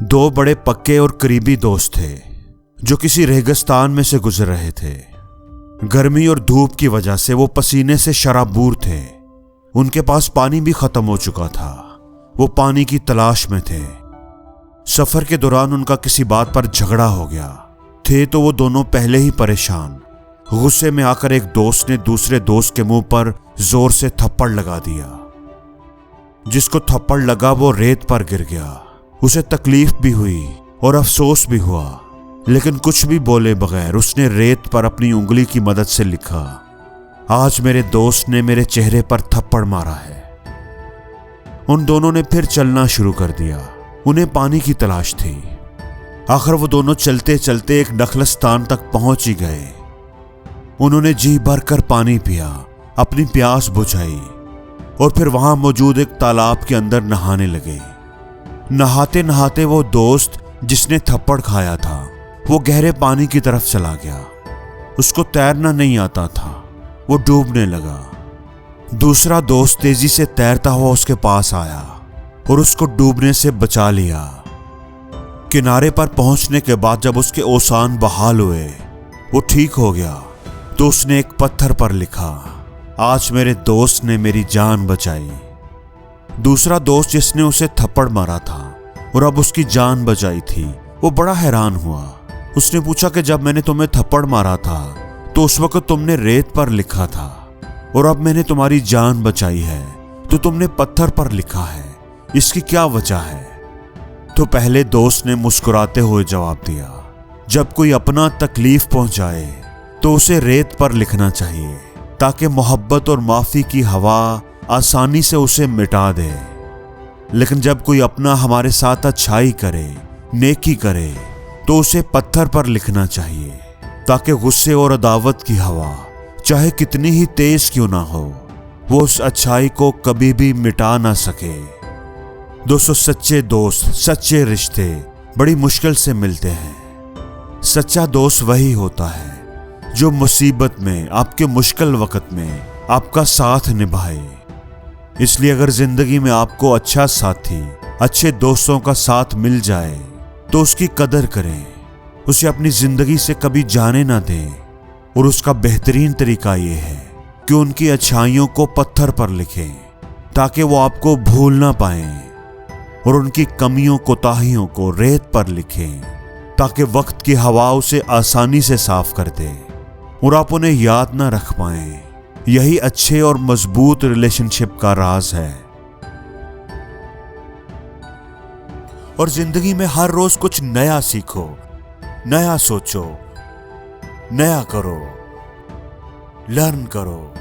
दो बड़े पक्के और करीबी दोस्त थे जो किसी रेगिस्तान में से गुजर रहे थे। गर्मी और धूप की वजह से वो पसीने से शराबूर थे। उनके पास पानी भी खत्म हो चुका था। वो पानी की तलाश में थे। सफर के दौरान उनका किसी बात पर झगड़ा हो गया। थे तो वो दोनों पहले ही परेशान। गुस्से में आकर एक दोस्त ने दूसरे दोस्त के मुंह पर जोर से थप्पड़ लगा दिया। जिसको थप्पड़ लगा वो रेत पर गिर गया। उसे तकलीफ भी हुई और अफसोस भी हुआ, लेकिन कुछ भी बोले बगैर उसने रेत पर अपनी उंगली की मदद से लिखा, आज मेरे दोस्त ने मेरे चेहरे पर थप्पड़ मारा है। उन दोनों ने फिर चलना शुरू कर दिया। उन्हें पानी की तलाश थी। आखिर वो दोनों चलते चलते एक नखलस्तान तक पहुंच ही गए। उन्होंने जी भरकर पानी पिया, अपनी प्यास बुझाई और फिर वहां मौजूद एक तालाब के अंदर नहाने लगे। नहाते नहाते वो दोस्त जिसने थप्पड़ खाया था वो गहरे पानी की तरफ चला गया। उसको तैरना नहीं आता था, वो डूबने लगा। दूसरा दोस्त तेजी से तैरता हुआ उसके पास आया और उसको डूबने से बचा लिया। किनारे पर पहुंचने के बाद जब उसके ओसान बहाल हुए, वो ठीक हो गया, तो उसने एक पत्थर पर लिखा, आज मेरे दोस्त ने मेरी जान बचाई। दूसरा दोस्त जिसने उसे थप्पड़ मारा था और अब उसकी जान बचाई थी, वो बड़ा हैरान हुआ। उसने पूछा कि जब मैंने तुम्हें थप्पड़ मारा था तो उस वक्त तुमने रेत पर लिखा था और अब मैंने तुम्हारी जान बचाई है तो तुमने पत्थर पर लिखा है, इसकी क्या वजह है? तो पहले दोस्त ने मुस्कुराते हुए जवाब दिया, जब कोई अपना तकलीफ पहुंचाए तो उसे रेत पर लिखना चाहिए ताकि मोहब्बत और माफी की हवा आसानी से उसे मिटा दे। लेकिन जब कोई अपना हमारे साथ अच्छाई करे, नेकी करे, तो उसे पत्थर पर लिखना चाहिए ताकि गुस्से और अदावत की हवा चाहे कितनी ही तेज क्यों ना हो, वो उस अच्छाई को कभी भी मिटा ना सके। दोस्तों, सच्चे दोस्त, सच्चे रिश्ते बड़ी मुश्किल से मिलते हैं। सच्चा दोस्त वही होता है जो मुसीबत में, आपके मुश्किल वक्त में आपका साथ निभाए। इसलिए अगर जिंदगी में आपको अच्छा साथी, अच्छे दोस्तों का साथ मिल जाए तो उसकी कदर करें, उसे अपनी जिंदगी से कभी जाने ना दें। और उसका बेहतरीन तरीका यह है कि उनकी अच्छाइयों को पत्थर पर लिखें ताकि वो आपको भूल ना पाएं, और उनकी कमियों कोताहियों को रेत पर लिखें ताकि वक्त की हवा उसे आसानी से साफ कर दे और आप उन्हें याद ना रख पाएं। यही अच्छे और मजबूत रिलेशनशिप का राज है। और जिंदगी में हर रोज कुछ नया सीखो, नया सोचो, नया करो, लर्न करो।